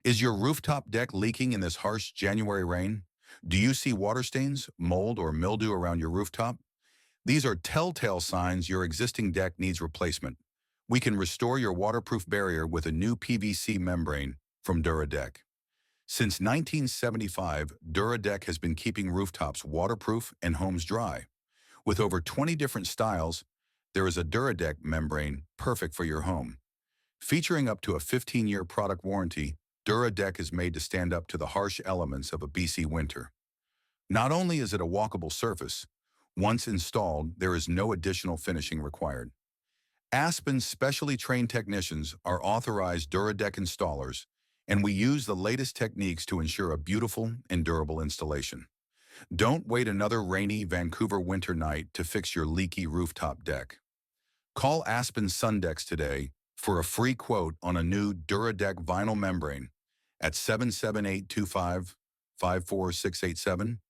Is your rooftop deck leaking in this harsh January rain? Do you see water stains, mold, or mildew around your rooftop? These are telltale signs your existing deck needs replacement. We can restore your waterproof barrier with a new PVC membrane from Duradek. Since 1975, Duradek has been keeping rooftops waterproof and homes dry. With over 20 different styles, there is a Duradek membrane perfect for your home. Featuring up to a 15-year product warranty, Duradek is made to stand up to the harsh elements of a BC winter. Not only is it a walkable surface, once installed, there is no additional finishing required. Aspen's specially trained technicians are authorized Duradek installers, and we use the latest techniques to ensure a beautiful and durable installation. Don't wait another rainy Vancouver winter night to fix your leaky rooftop deck. Call Aspen Sundecks today for a free quote on a new Duradek vinyl membrane at 77825 54687